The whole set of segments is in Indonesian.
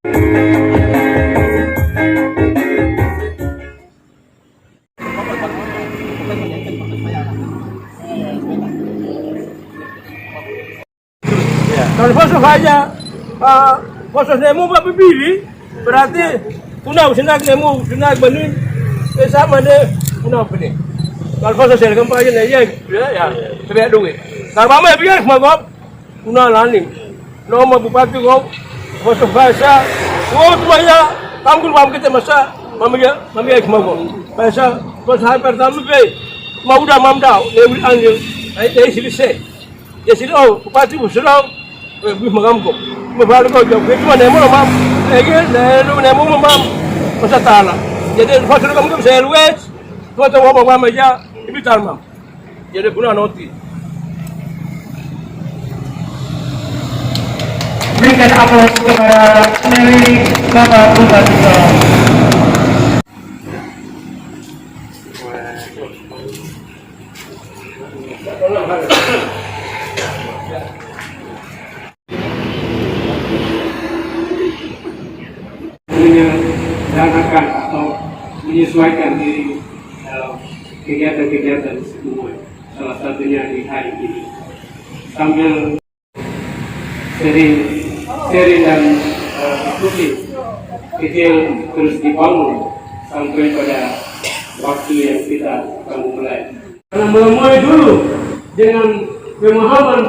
Kalau masuk aja, masuk nemu pilih berarti tunau senang nemu senang benih, sama deh tunau benih. Kalau masuk saya gempa aja nih ya, terlihat duit. Kalau mama biar semua tunau laning, nomor bupati kau masuk bahasa, semuanya kamu paham kita masa mama semua bahasa bahasa pertama mau udah mamdau, nemu angin, dari sini saya, ya sini bupati busuk. Bih magamko, mabalik ko jauh. Itu mana nemu mam, nemu mam, masa tala. Jadi fasilitas kamu bisa luwes, tuh tuh mam aja, ibu tar mam. Jadi guna noti. Berikan aplaus kepada Mary Bapak Bupati. Menyederhanakan atau menyesuaikan diri dalam kegiatan-kegiatan semua, salah satunya di hari ini sambil sering dan diskusi kecil terus dibangun sampai pada waktu yang kita akan mulai. Karena mulai dulu dengan pemahaman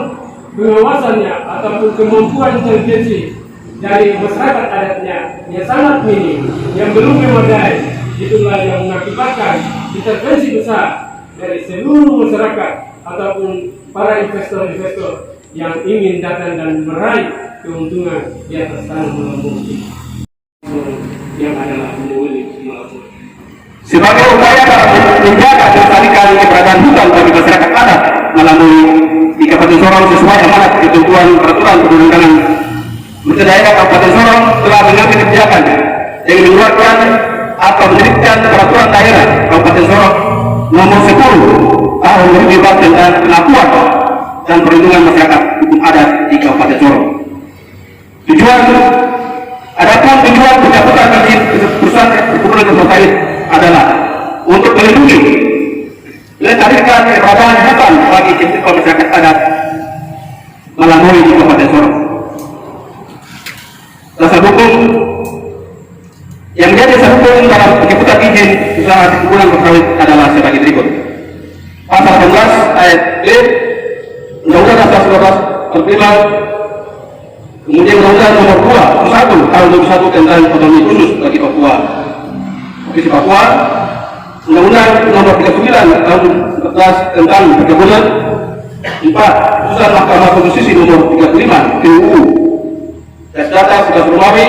pengawasannya ataupun kemampuan intelijensi dari masyarakat adatnya yang sangat minim, yang belum memadai, itulah yang mengakibatkan intervensi besar dari seluruh masyarakat ataupun para investor-investor yang ingin datang dan meraih keuntungan di atas tanah melambung yang adalah mengulik melambung. Sebagai upaya menjaga dan melestarikan keberadaan hutan bagi masyarakat adat melalui di Kabupaten Sorong sesuai amanat ketentuan peraturan perundang-undangan daerah Kabupaten Sorong telah mengambil kebijakan dengan mengeluarkan atau menerbitkan peraturan daerah Kabupaten Sorong nomor 10 tahun 2014 tentang pengakuan dan perlindungan masyarakat hukum adat di Kabupaten Sorong. Tujuan pencabutan izin perusahaan perkebunan terkait adalah untuk melindungi melestarikan keberadaan hutan bagi masyarakat adat melalui di Kabupaten Sorong. Dasar hukum yang menjadi dasar hukum dalam pencabutan izin usaha perkebunan sawit adalah sebagai berikut. Pasal 18 ayat B Undang-Undang Dasar 1945, kemudian Undang-Undang Nomor 21 Tahun 2001 tentang otonomi khusus bagi Papua, Provinsi Papua, Undang-Undang Nomor 39 Tahun 14 tentang perkebunan, 4 Putusan Mahkamah Konstitusi Nomor 35 PUU Tes Data Sudah Romawi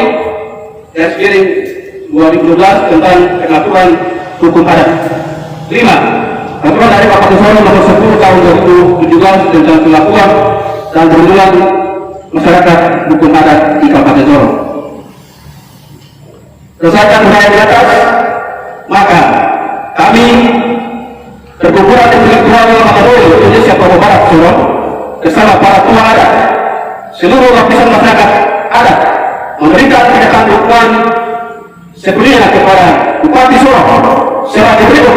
Tes Kiring 2012 tentang pengaturan hukum adat. 5. Peraturan dari Kabupaten Sorong Nomor 10 Tahun 2017 tentang pelakuan dan perlindungan masyarakat hukum adat di Kabupaten Sorong. Berdasarkan uraian di atas, maka kami perkumpulan intelektual Makaboy Indonesia Papua Barat Sorong bersama para tua adat, seluruh lapisan masyarakat adat memberikan pernyataan dukungan sepenuhnya kepada Bupati Sorong sebagai berikut.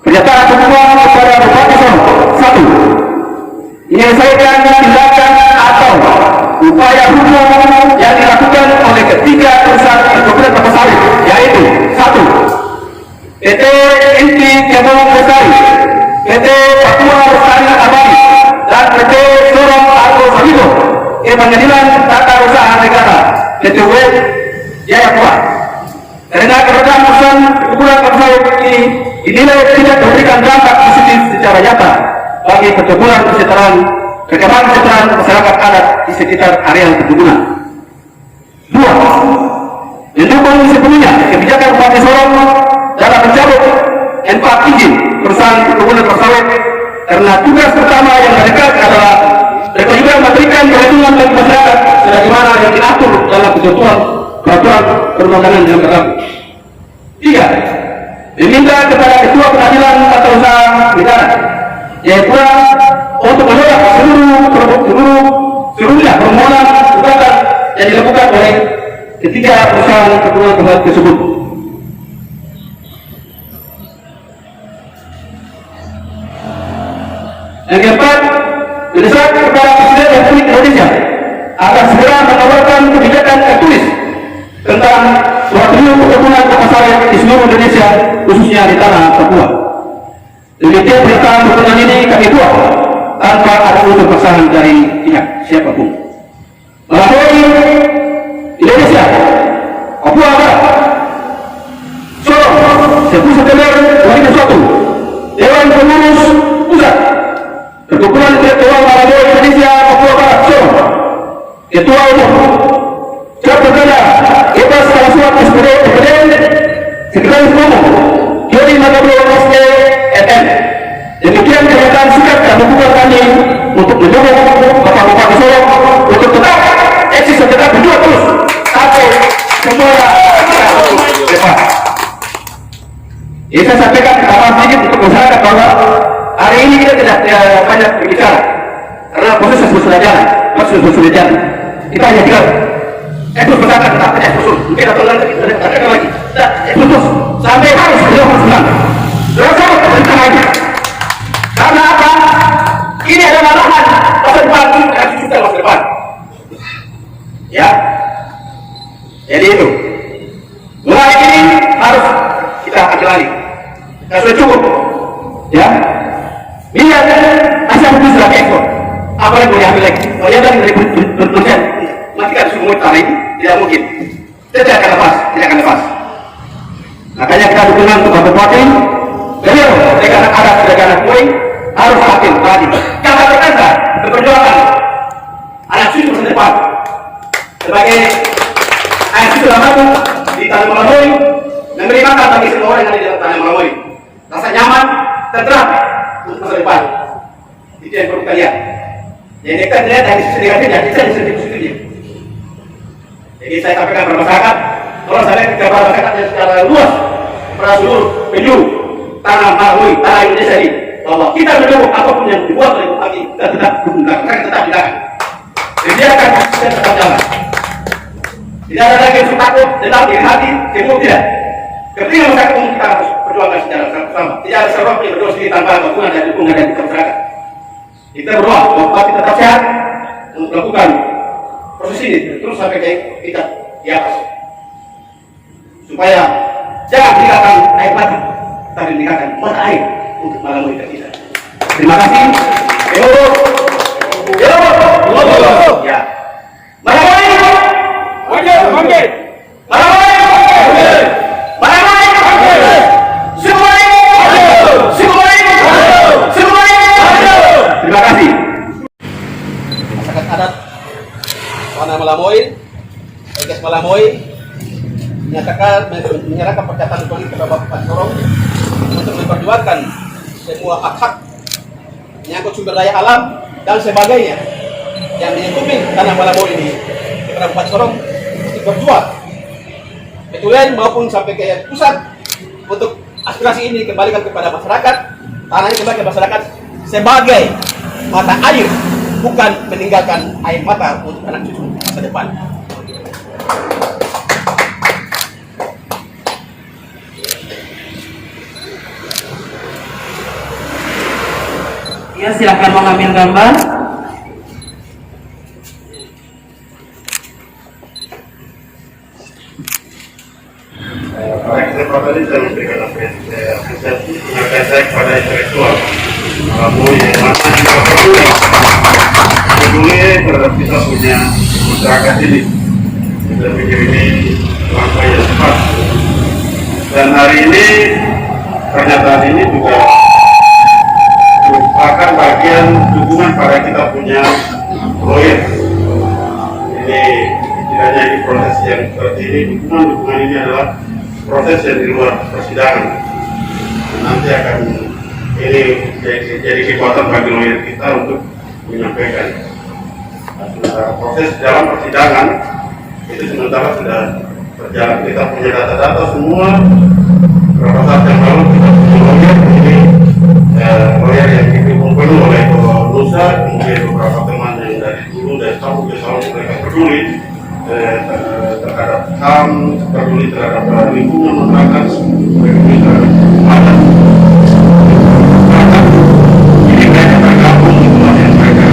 Pernyataan dukungan kepada Bupati Sorong. 1. Menyelesaikan tindakan atau upaya hukum yang dilakukan oleh ketiga perusahaan perkebunan kelapa sawit, yaitu 1. PT Inti Kebun Lestari, PT Papua Lestari Abadi, dan PT Sorong Argo Sahido ke Pengadilan Tata Usaha Negara PT Web Jayapura. Karena keberadaan perusahaan perkebunan kelapa sawit ini dinilai tidak memberikan dampak positif secara nyata bagi perkebunan kesejahteraan masyarakat adat di sekitar area perkebunan. 2. Mendukung sepenuhnya kebijakan Bupati Sorong dalam mencabut NPAT izin perusahaan perkebunan kelapa sawit karena tugas pertama yang mereka adalah mereka juga memberikan perlindungan bagi masyarakat sebagaimana yang diatur dalam ketentuan peraturan perundang-undangan yang berlaku. 3. Diminta kepada Ketua Pengadilan Tata Usaha Negara yaitu untuk menolak seluruhnya permohonan gugatan yang dilakukan oleh ketiga perusahaan keturunan tersebut. Yang keempat, mendesak kepada Presiden Republik Indonesia agar segera mengeluarkan kebijakan tertulis tentang moratorium perkebunan kelapa sawit di seluruh Indonesia, khususnya di tanah Papua. Demikian pernyataan perkebunan ini kami buat tanpa ada unsur paksaan dari pihak siapapun. Melalui Indonesia, Papua Barat, Sorong, 10 September 2021, Dewan Pengurus Pusat Perkumpulan Intelektual Malaboy Indonesia Papua Barat Sorong, Ketua Umum Cap Perdana Bebas Kalasuat SPD Sekretaris Umum Jody Magabro SE FM. Demikian pernyataan sikap dan dukungan kami untuk mendukung Bapak Bupati Sorong untuk tetap eksis dan tetap berjuang terus sampai semua depan. Jadi saya sampaikan tambahan sedikit untuk masyarakat bahwa hari ini kita tidak banyak berbicara karena proses sudah jalan, sudah jalan. Kita hanya tinggal terus berangkat, tapi terus mungkin atau nanti kita ada lagi. Terus sampai harus berjalan. Terus tentang aja. Karena apa? Ini adalah lahan masa depan kita cucukan masa depan. Ya. Jadi itu. Mulai ini harus kita ambil alih. Kita sudah cukup. Ya. Lihat asal itu sudah ekspor. Apa yang boleh ambil lagi? Kalau yang dari bertujuan matikan semua tanah ini tidak mungkin. Tidak akan lepas. Makanya kita dukungan untuk Bapak Bupati. Beliau dengan anak sudah anak mulai harus makin tadi. Jangan berkata berperjuangan anak cucu masa depan sebagai anak cucu lama di tanah Malaboy, memberi makan bagi semua orang yang ada di dalam tanah Malaboy. Rasa nyaman, tenteram untuk masa depan. Itu yang perlu kalian. Jadi kita lihat dari sisi negatifnya, kita di sisi positifnya. Jadi saya sampaikan kepada masyarakat, tolong saya kepada masyarakat yang secara luas, pada seluruh penjuru tanah Malaboy, tanah Indonesia ini, bahwa kita mendukung apapun yang dibuat oleh kami, kita tetap dukung, kita tetap tidak. Biarkan kita tetap jalan. Tidak ada lagi yang takut, tetap di hati, semua tidak. Ketika masyarakat umum kita harus perjuangkan secara bersama. Tidak ada seorang yang berdoa sendiri tanpa dukungan dan dukungan dari masyarakat. Kita berdoa bahwa kita tetap sehat untuk melakukan proses ini terus sampai kita di atas, supaya jangan meninggalkan air mata, tapi meninggalkan mata air untuk Malaboy kita. Terima kasih. Ya. Malaboy. Oke. Malaboy. Terima kasih. Masyarakat adat Tanah Malaboy, Eges Malaboy menyerahkan pernyataan politik kepada Bapak Sorong untuk memperjuangkan semua hak-hak menyangkut sumber daya alam dan sebagainya yang menyangkut Tanah Malaboy ini kepada Bapak Sorong untuk berjuang betulan maupun sampai ke pusat untuk aspirasi ini kembalikan kepada masyarakat, tanah ini kembali ke masyarakat sebagai mata air, bukan meninggalkan air mata untuk anak cucu masa depan. Ya, silakan mengambil gambar. Tadi saya memberikan apresiasi penghargaan saya kepada intelektual Malaboy yang masih juga peduli terhadap kita punya masyarakat ini. Kita pikir ini langkah yang tepat. Dan hari ini pernyataan ini juga merupakan bagian dukungan pada kita punya proyek. Ini tidak hanya di proses yang seperti ini, dukungan ini adalah proses yang di luar persidangan. Nanti akan ini jadi kekuatan bagi lawyer kita untuk menyampaikan. Proses dalam persidangan itu sementara sudah berjalan. Kita punya data-data semua. Beberapa saat yang lalu kita punya lawyer ini lawyer yang didukung penuh oleh Nusa, kemudian beberapa teman yang dari dulu dari tahun ke tahun mereka peduli terhadap HAM, peduli terhadap lingkungan masyarakat, peduli terhadap adat. Ini mereka tergabung itulah yang mereka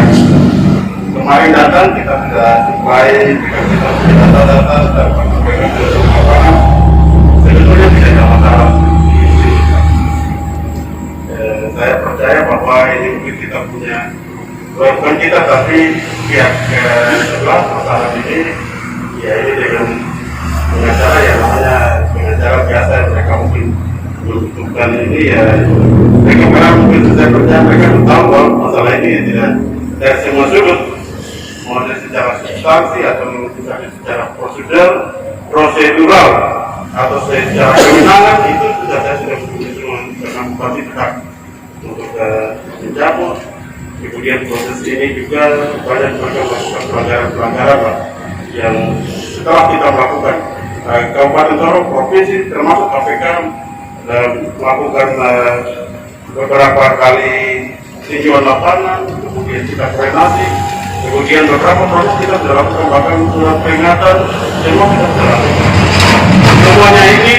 kemarin datang kita sudah supply, kita punya data-data dan mereka sudah lapangan. Sebetulnya tidak ada masalah. Saya percaya bahwa ini mungkin kita punya, bukan kita tapi pihak sebelah masalah ini, ya ini dengan pengacara yang namanya pengacara biasa yang mereka mungkin membutuhkan ini ya mereka karena mungkin saya percaya mereka tahu bahwa masalah ini tidak dari semua sudut, mau dari secara substansi atau misalnya secara prosedural atau secara kewenangan itu sudah saya sudah berusaha dengan bupati tetap untuk mencabut. Kemudian proses ini juga banyak melakukan pelanggaran yang setelah kita melakukan Kabupaten Sorong, provinsi termasuk KPK melakukan beberapa kali tinjauan lapangan, kemudian kita koordinasi, kemudian beberapa proses kita sudah lakukan bahkan surat peringatan, semua kita sudah lakukan. Semuanya ini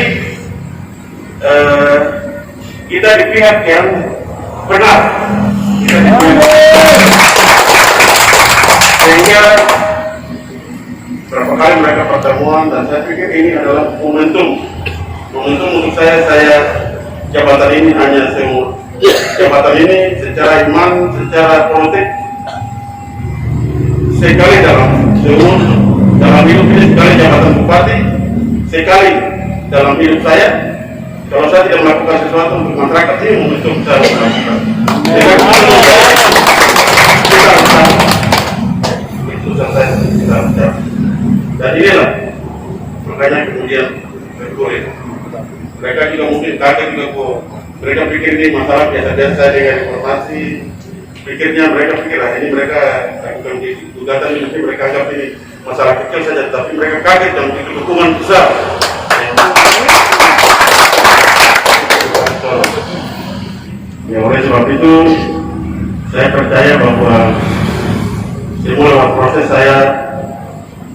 kita di pihak yang benar, kita di pihak sehingga berapa kali mereka pertemuan dan saya pikir ini adalah momentum untuk saya jabatan ini hanya semua jabatan ini secara iman, secara politik sekali dalam hidup ini, sekali jabatan bupati, sekali dalam hidup saya. Kalau saya tidak melakukan sesuatu untuk masyarakat ini momentum saya melakukan. Itu saya tidak bisa. Dan inilah makanya kemudian berkulit. Mereka juga mungkin kaget juga kok. Mereka pikir ini masalah biasa-biasa dengan informasi. Pikirnya mereka pikir ini mereka lakukan gugatan ini mungkin mereka anggap ini masalah kecil saja, tapi mereka kaget dan memiliki dukungan besar. Ya oleh sebab itu saya percaya bahwa semua lewat proses saya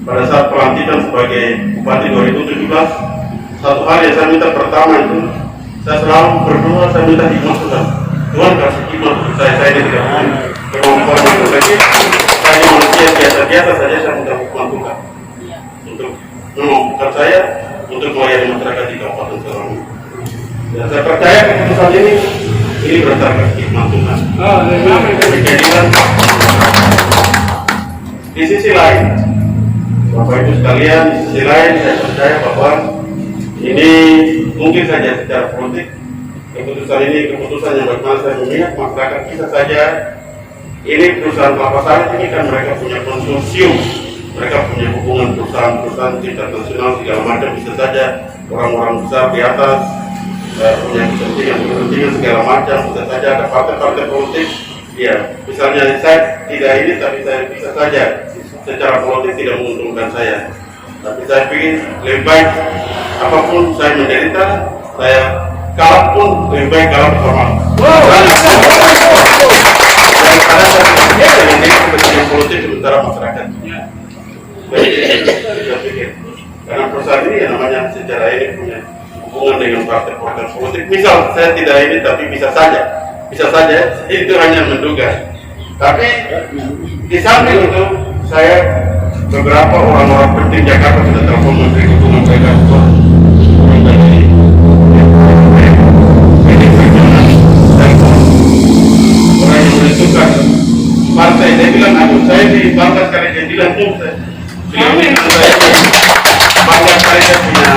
pada saat pelantikan sebagai Bupati 2017, satu hal yang saya minta pertama itu saya selalu berdoa, saya minta hikmah Tuhan kasih hikmah untuk saya ini tidak punya kemampuan yang berbeda. Saya manusia biasa-biasa saja, saya minta hikmah Tuhan untuk memampukan saya untuk melayani masyarakat di Kabupaten Sorong. Dan saya percaya keputusan ini berdasarkan hikmah Tuhan. Kejadian di sisi lain, Bapak Ibu sekalian, di sisi lain saya percaya bahwa ini mungkin saja secara politik keputusan ini keputusan yang bagaimana saya memihak masyarakat bisa saja. Ini perusahaan kelapa sawit ini kan mereka punya konsorsium, mereka punya hubungan perusahaan-perusahaan internasional segala macam, bisa saja orang-orang besar di atas punya kepentingan segala macam, bisa saja ada partai-partai politik. Ya, misalnya saya tidak ini, tapi saya bisa saja secara politik tidak menguntungkan saya. Tapi saya pikir lebih baik apapun saya menderita, saya kalah pun lebih baik kalah bersama. Daripada saya menjadi kepentingan politik sementara masyarakat. Saya pikir karena perusahaan ini yang namanya secara ini punya hubungan dengan partai-partai politik. Misal saya tidak ini, tapi bisa saja itu hanya menduga. Tapi di samping itu saya beberapa orang-orang penting Jakarta sudah telepon Menteri Hubungan mereka orang dari orang yang menentukan partai. Dia bilang aku saya bangga sekali, dia bilang saya bangga sekali saya punya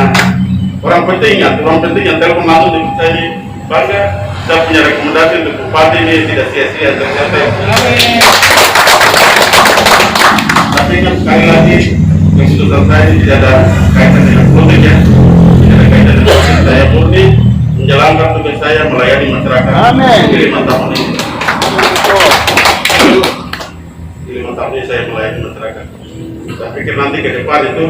orang penting yang telepon langsung dengan saya ini bangga. Saya punya rekomendasi untuk bupati ini tidak sia-sia ternyata. Tapi kan sekali lagi keputusan saya ini tidak ada kaitan dengan politik ya, tidak ada kaitan dengan politik. Saya murni menjalankan tugas saya melayani masyarakat. Amin. 5 tahun ini. 5 tahun ini saya melayani masyarakat. Saya pikir nanti ke depan itu,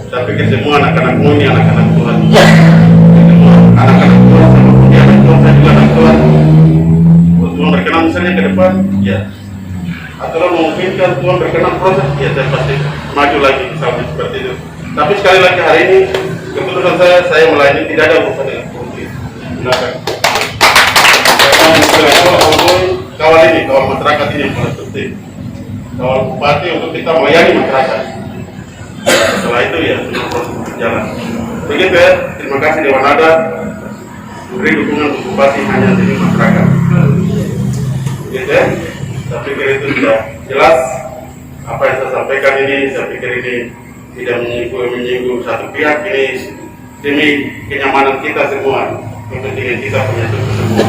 saya pikir semua anak-anakmu ini anak-anak Tuhan. Semua anak-anak Tuhan sama punya anak Tuhan, saya juga anak Tuhan. Tuhan berkenan misalnya ke depan, ya. Atau memungkinkan Tuhan berkenan proses, ya saya pasti maju lagi sampai seperti itu. Tapi sekali lagi hari ini keputusan saya melayani tidak ada urusan dengan politik. Silakan. Kawal ini, kawal masyarakat ini yang paling penting. Kawal bupati untuk kita melayani masyarakat. Setelah itu ya proses berjalan. Begitu ya. Terima kasih Dewan Adat. Beri dukungan untuk bupati hanya demi masyarakat. Begitu ya. Saya pikir itu sudah jelas. Apa yang saya sampaikan ini, saya pikir ini tidak menyinggung satu pihak, ini demi kenyamanan kita semua, kepentingan kita punya semua.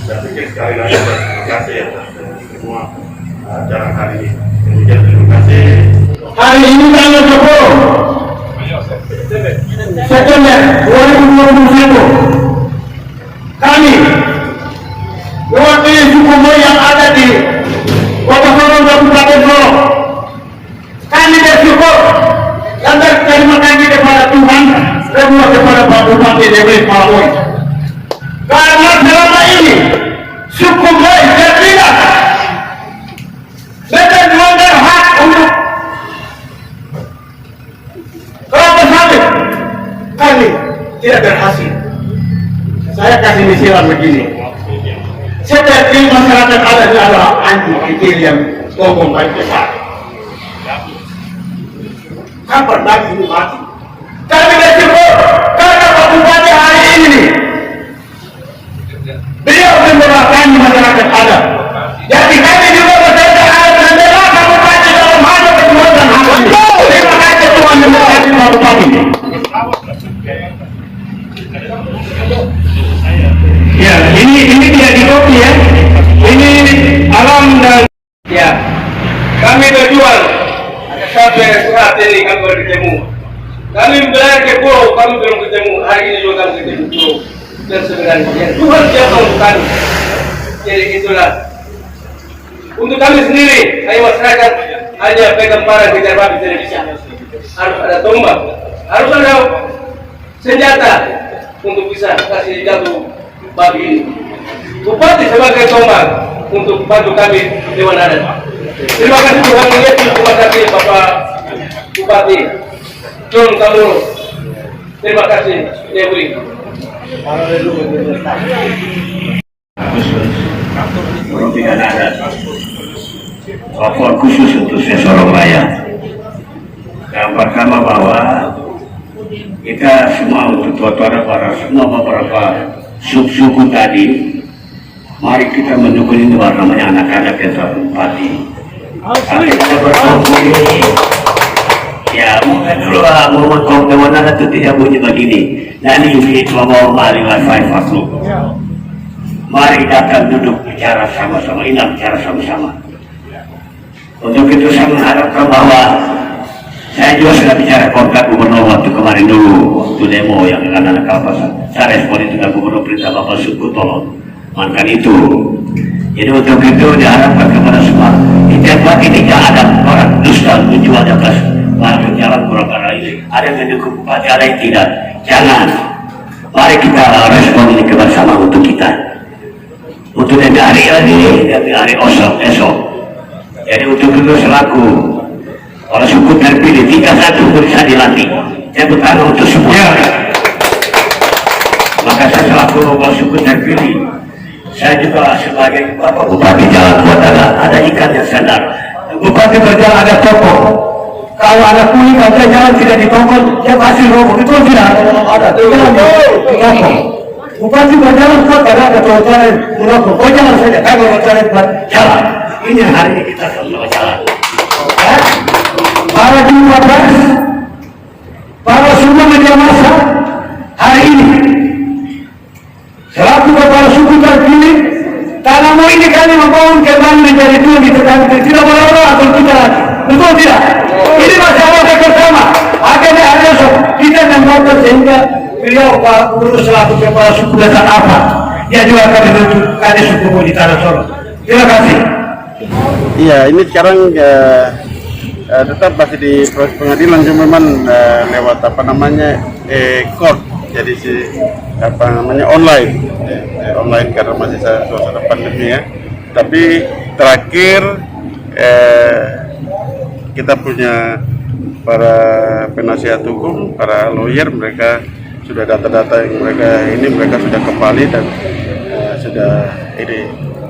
Saya pikir sekali lagi terima kasih atas semua acara hari ini. Demikian, terima kasih. Hari ini tanggal 10 September 2021 kami mewakili suku Moi yang ada di Kota Sorong dan Kabupaten Sorong. Kami bersyukur dan berterima kasih kepada Tuhan dan kepada Pak Bupati Depok Moi. Karena selama ini suku Moi terlibat dan melanggar hak untuk kelapa sawit, kami tidak berhasil. Saya kasih misiran begini. Seperti masyarakat ada adalah anjing kecil yang ngomong baik besar. Kapan lagi ini mati? Kami bersyukur karena Pak Bupati hari ini beliau membawakan masyarakat adat. Jadi kami juga bekerja adat membela Pak Bupati dalam hal kejuan dan hak ini. Terima kasih Tuhan memberkati Pak Bupati. Ya, ini tidak dikopi ya. Ini alam dan ya. Kami berjuang sampai saat ini kami baru ketemu. Kami belajar ke pulau, kami belum ketemu. Hari ini juga kami ketemu pulau. Dan sebenarnya Tuhan siapa untuk kami. Jadi itulah. Untuk kami sendiri, ayo masyarakat hanya pegang parang kejar babi tidak bisa. Harus ada tombak, harus ada senjata untuk bisa kasih jatuh babi ini. Bupati sebagai tombak untuk bantu kami Dewan Adat. Terima kasih Tuhan mengerti. Terima kasih Bapak Bupati John Kamuro. Terima kasih Dewi. Pemimpinan adat lapor khusus untuk Sorong Raya. Yang pertama bahwa kita semua untuk para semua beberapa suku tadi, mari kita mendukung ini namanya anak-anak yang terpati. Tapi kita berkumpul ya mungkin dulu mau Dewan Adat itu tidak bunyi begini. Dan ini mau mari wifi faslu. Mari datang duduk bicara sama-sama, ingat bicara sama-sama. Untuk itu saya mengharapkan bahwa saya juga sudah bicara kontak gubernur waktu kemarin dulu, waktu demo yang anak-anak Kalpasan. Saya respon itu dengan gubernur perintah Bapak Suku tolong mankan itu. Jadi untuk itu diharapkan kepada semua. Setiap ini tidak ada orang dusta menjual di atas jalan Purwakarta ini. Ada yang mendukung bupati, ada yang tidak. Jangan. Mari kita respon ini bersama untuk kita. Untuk demi hari ini, demi hari esok. Jadi untuk itu selaku orang suku terpilih 31 bisa dilantik. Saya bertanya untuk semua. Maka saya selaku orang suku terpilih, saya juga sebagai Bapak Bupati Jalan Kuatala, ada ikan yang sadar. Bupati berjalan ada toko. Kalau ada kuning ada jalan tidak ditongkol, dia pasti roboh. Itu tidak ada. Jalan Bupati berjalan kota ada trotoar merokok. Kau jalan saja, kalau trotoar buat jalan. Ini hari ini kita sama jalan. Para jumlah pers, para semua media massa hari ini selaku kepala suku terpilih, karena mau ini kami membangun kembali menjadi Tuhan di tengah tidak boleh atau kita lagi, betul tidak? Ini masalah yang pertama. Akhirnya hari esok kita membangun sehingga beliau Pak Gubernur selaku kepala suku dasar apa, dia juga akan menunjukkan suku di Tanah Sorong. Terima kasih. Iya, ini sekarang tetap masih di proses pengadilan, cuma memang lewat apa namanya court jadi online karena masih suasana pandemi ya. Tapi terakhir kita punya para penasihat hukum, para lawyer, mereka sudah data-data yang mereka sudah kembali dan sudah ini.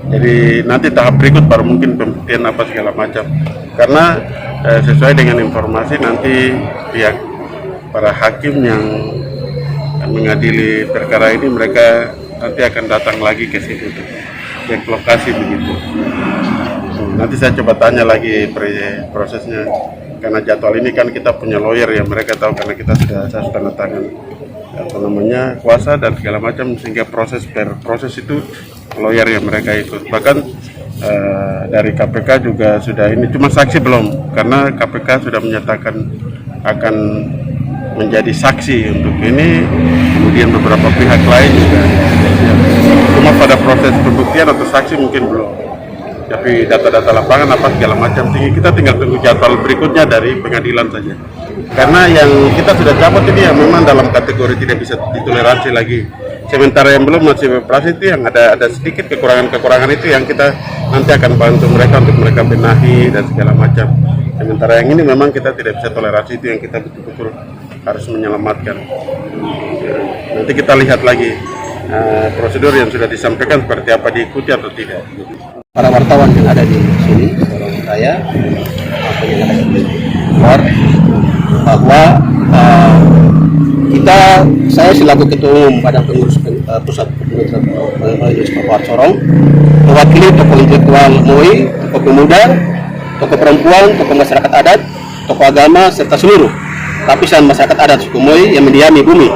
Jadi nanti tahap berikut baru mungkin pembuktian apa segala macam. Karena sesuai dengan informasi nanti pihak para hakim yang mengadili perkara ini, mereka nanti akan datang lagi ke situ, ke lokasi begitu. Nanti saya coba tanya lagi prosesnya, karena jadwal ini kan kita punya lawyer ya, mereka tahu karena saya sudah tanda tangan kuasa dan segala macam, sehingga proses itu lawyer yang mereka ikut. Bahkan dari KPK juga sudah ini, cuma saksi belum, karena KPK sudah menyatakan akan menjadi saksi untuk ini, kemudian beberapa pihak lain juga, cuma pada proses pembuktian atau saksi mungkin belum. Tapi data-data lapangan apa segala macam, kita tinggal tunggu jadwal berikutnya dari pengadilan saja. Karena yang kita sudah cabut ini yang memang dalam kategori tidak bisa ditoleransi lagi. Sementara yang belum masih beroperasi itu yang ada sedikit kekurangan itu yang kita nanti akan bantu mereka untuk mereka benahi dan segala macam. Sementara yang ini memang kita tidak bisa toleransi, itu yang kita betul-betul harus menyelamatkan. Nanti kita lihat lagi prosedur yang sudah disampaikan seperti apa, diikuti atau tidak. Para wartawan yang ada di sini, orang saya, apa yang ada di luar, bahwa saya selaku Ketua Umum Badan Pengurus Pusat Pengurus Papua Sorong, mewakili tokoh intelektual MUI, tokoh pemuda, tokoh perempuan, tokoh masyarakat adat, tokoh agama, serta seluruh lapisan masyarakat adat suku MUI yang mendiami bumi,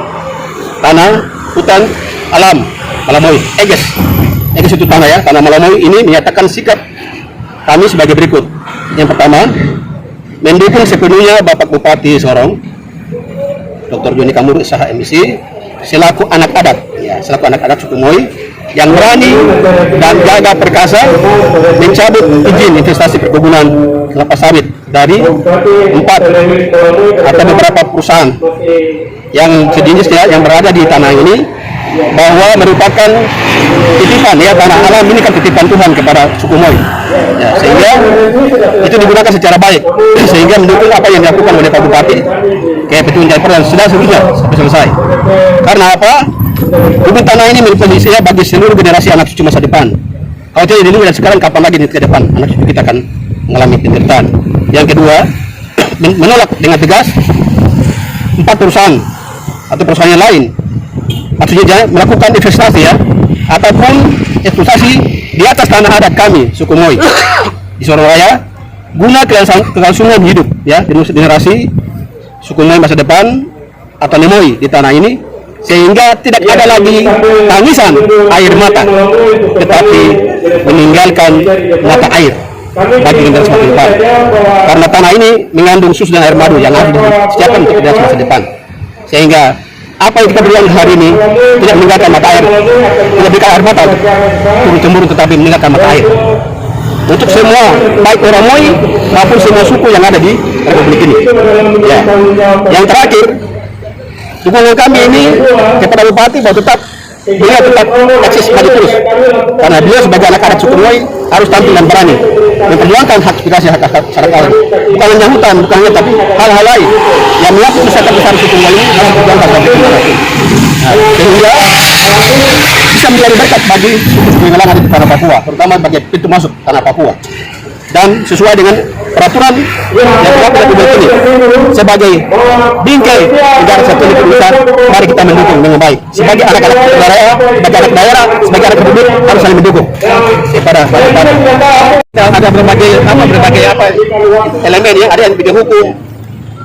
tanah, hutan, alam, Malamoy, Eges itu tanah ya, tanah Malamoy ini menyatakan sikap kami sebagai berikut. Yang pertama, mendukung sepenuhnya Bapak Bupati Sorong, Dr. Joni Kamuru SH MSI, selaku anak adat suku MUI yang berani dan gagah perkasa mencabut izin investasi perkebunan kelapa sawit dari 4 atau beberapa perusahaan yang sejenis yang berada di tanah ini, bahwa merupakan titipan ya, tanah alam ini kan titipan Tuhan kepada suku MUI ya, sehingga itu digunakan secara baik, sehingga mendukung apa yang dilakukan oleh Pak Bupati kayak Petun Jaipur dan sudah seterusnya sampai selesai. Karena apa? Bumi tanah ini milik Indonesia bagi seluruh generasi anak cucu masa depan. Kalau tidak dulu dan sekarang, kapan lagi ke depan anak cucu kita akan mengalami penderitaan. Yang kedua, menolak dengan tegas 4 perusahaan atau perusahaan yang lain, maksudnya melakukan investasi ya, ataupun eksploitasi di atas tanah adat kami suku MUI di Sorong Raya, guna kelangsungan hidup ya generasi suku MUI masa depan atau MUI di tanah ini, sehingga tidak ada lagi tangisan air mata, tetapi meninggalkan mata air bagi generasi masa depan. Karena tanah ini mengandung susu dan air madu yang harus disiapkan untuk generasi masa depan, sehingga apa yang kita berikan hari ini tidak meninggalkan mata air, tidak berikan air mata turun-temurun, tetapi meninggalkan mata air untuk semua, baik orang MUI maupun semua suku yang ada di Republik ini ya. Yang terakhir, dukungan kami ini kepada Bupati bahwa beliau tetap eksis maju terus, karena beliau sebagai anak adat suku MUI harus tampil dan berani memperjuangkan hak aspirasi hak masyarakat, bukan hanya hutan, bukan hanya, tapi hal-hal lain yang menyangkut masyarakat besar suku MUI ini harus diperjuangkan sampai generasi, sehingga bisa menjadi berkat bagi suku-suku yang lain di tanah Papua, terutama bagi pintu masuk tanah Papua. Dan sesuai dengan peraturan yang berlaku di Republik ini, sebagai bingkai negara satelit besar, mari kita mendukung dengan baik. Sebagai anak-anak daerah, sebagai anak daerah, sebagai anak republik, harus saling mendukung kepada ada berbagai elemen yang ada yang bidang hukum.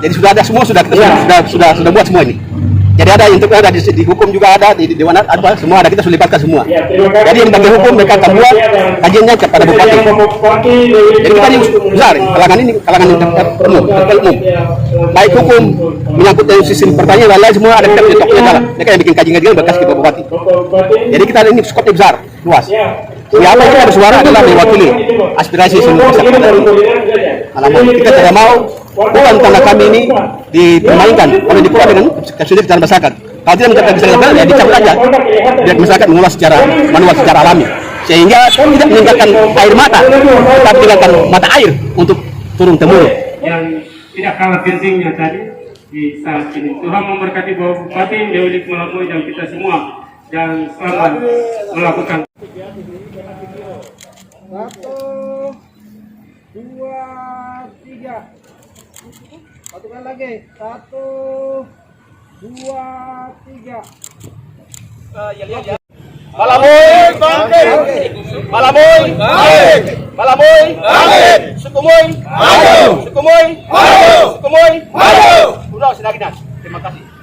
Jadi sudah ada semua, sudah buat semua ini. Jadi ada yang ada di hukum juga ada, di dewan ada, semua ada, kita sudah libatkan semua. Jadi yang bagi hukum mereka akan buat kajiannya kepada Bupati. Jadi kita ini besar, kalangan umum, baik hukum menyangkut dari sistem pertanyaan lain semua ada, kita punya tokohnya dalam. Mereka yang bikin kajian berkas ke Bupati. Jadi kita ini skopnya besar, luas. Siapa yang kita bersuara adalah mewakili aspirasi semua masyarakat. Kita tidak mau bukan tanah kami ini dipermainkan, kalau dikeluarkan dengan kesulitan masyarakat. Kalau tidak mencapai bisa level, ya dicabut aja. Biar masyarakat mengolah secara manual, secara alami, sehingga tidak meninggalkan air mata, tetapi meninggalkan mata air untuk turun temurun. Yang tidak kalah pentingnya tadi di saat ini. Tuhan memberkati Bapak Bupati Dewi Melampui dan kita semua yang selamat melakukan. 1, 2, 3. Satukan lagi. 1, 2, 3. Malamoy bangkit, Malamoy bangkit, Malamoy bangkit, Sukumoy maju, Sukumoy maju, Sukumoy maju. Pulau Sinaginas. Terima kasih.